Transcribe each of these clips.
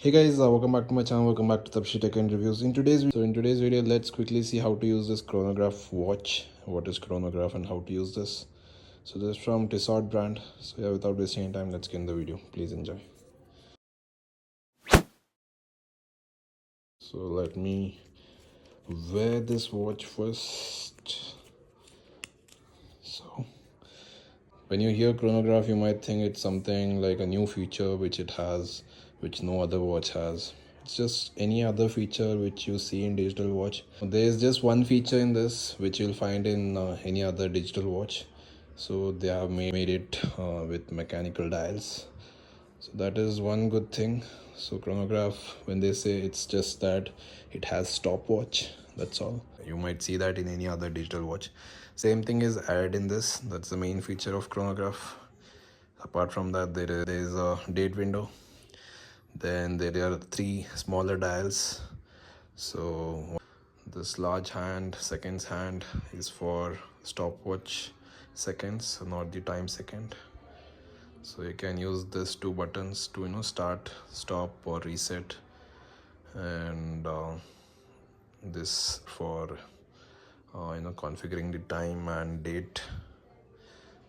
Hey guys, welcome back to my channel. Welcome back to Tapshi Tech and Reviews. In today's video, let's quickly see how to use this chronograph watch. What is chronograph and how to use this? So this is from Tissot brand. So yeah, without wasting any time, let's get in the video. Please enjoy. So let me wear this watch first. So when you hear chronograph, you might think it's something like a new feature which it has, which no other watch has. It's just any other feature which you see in digital watch. There is just one feature in this which you'll find in any other digital watch. So they have made it with mechanical dials. So that is one good thing. So chronograph, when they say, it's just that it has stopwatch, that's all. You might see that in any other digital watch. Same thing is added in this. That's the main feature of chronograph. Apart from that, there is a date window. Then there are 3 smaller dials. So this large hand, seconds hand, is for stopwatch seconds, not the time second. So you can use this 2 buttons to start, stop or reset, and this for configuring the time and date.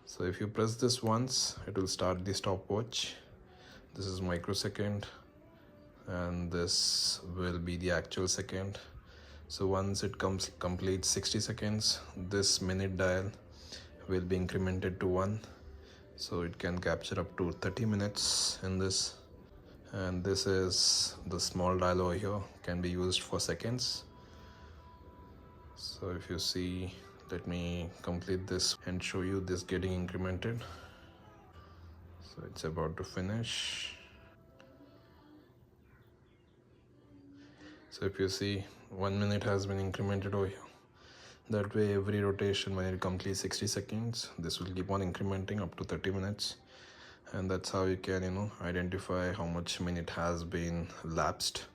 So if you press this once, it will start the stopwatch. This is microsecond and this will be the actual second. So once it completes 60 seconds, this minute dial will be incremented to 1. So it can capture up to 30 minutes in this. And this is the small dial over here, can be used for seconds. So if you see, let me complete this and show you this getting incremented. So it's about to finish. So if you see, 1 minute has been incremented over here. That way every rotation, when it completes 60 seconds, this will keep on incrementing up to 30 minutes. And that's how you can identify how much minute has been lapsed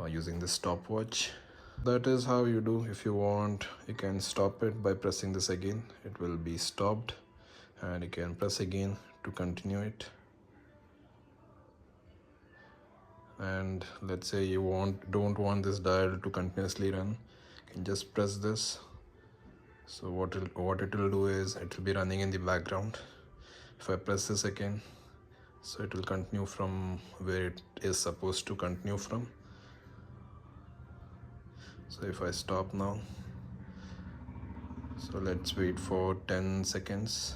using this stopwatch. That is how you do. If you want, you can stop it by pressing this again. It will be stopped, and you can press again to continue it. And let's say you don't want this dial to continuously run, you can just press this. So what it will do is, it will be running in the background. If I press this again, so it will continue from where it is supposed to continue from. So if I stop now, so let's wait for 10 seconds.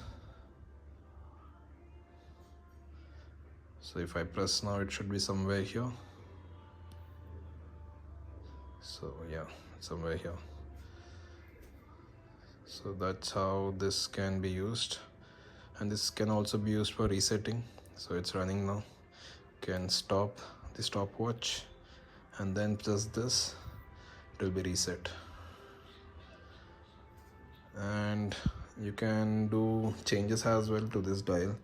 So if I press now, it should be somewhere here. So yeah, somewhere here. So that's how this can be used, and this can also be used for resetting. So it's running now. You can stop the stopwatch and then press this, it will be reset. And you can do changes as well to this dial.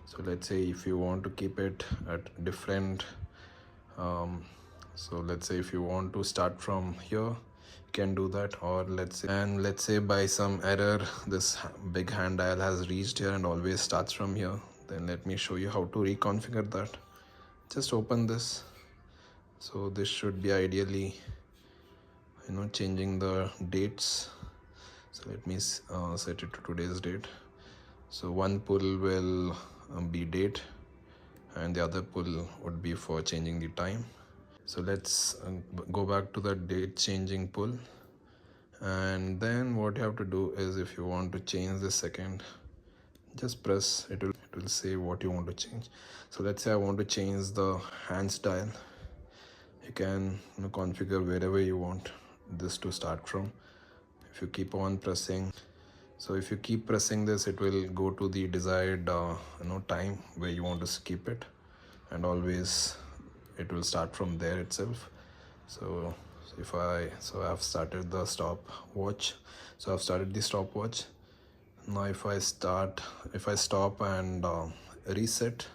So let's say if you want to keep it at different so let's say if you want to start from here, you can do that. Or let's say by some error this big hand dial has reached here and always starts from here, then let me show you how to reconfigure that. Just open this. So this should be ideally changing the dates. So let me set it to today's date. So one pull will be date and the other pull would be for changing the time. So let's go back to the date changing pull, and then what you have to do is, if you want to change the second, just press, it will say what you want to change. So let's say I want to change the hands dial. You can configure wherever you want this to start from. If you keep on pressing, so if you keep pressing this, it will go to the desired time where you want to keep it, and always it will start from there itself. So if I've started the stopwatch. So I've started the stopwatch. Now if I stop and reset,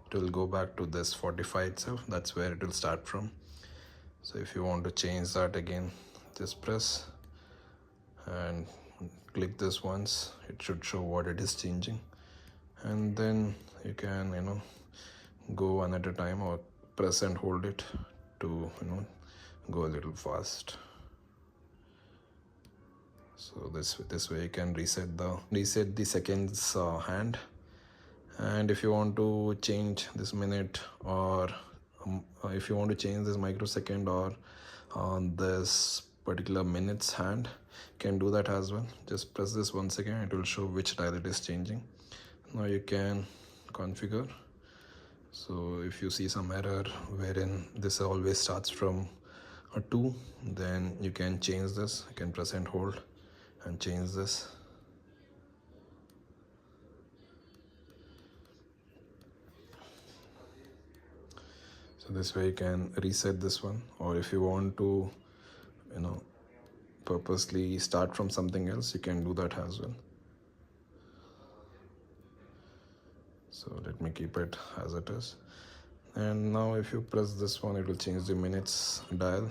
it will go back to this 45 itself. That's where it will start from. So if you want to change that again, just press and click this once. It should show what it is changing, and then you can go one at a time or press and hold it to go a little fast. So this way you can reset the seconds hand. And if you want to change this minute, or if you want to change this microsecond or this particular minutes hand, you can do that as well. Just press this once again, it will show which dial it is changing. Now you can configure. So if you see some error wherein this always starts from a 2, then you can change this. You can press and hold and change this. So this way you can reset this one, or if you want to purposely start from something else, you can do that as well. So let me keep it as it is. And now if you press this one, it will change the minutes dial.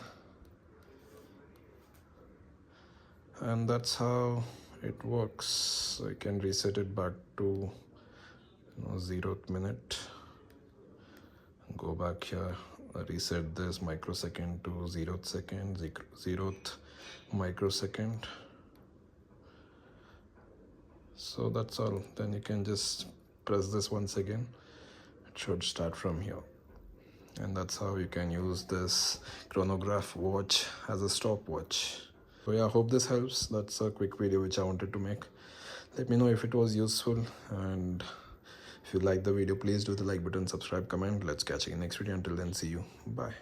And that's how it works. So you can reset it back to 0th minute. Go back here, reset this microsecond to 0th second, 0th microsecond. So that's all. Then you can just press this once again. It should start from here. And that's how you can use this chronograph watch as a stopwatch. So yeah, I hope this helps. That's a quick video which I wanted to make. Let me know if it was useful, and if you like the video, please do the like button, subscribe, comment. Let's catch you in the next video. Until then, see you. Bye.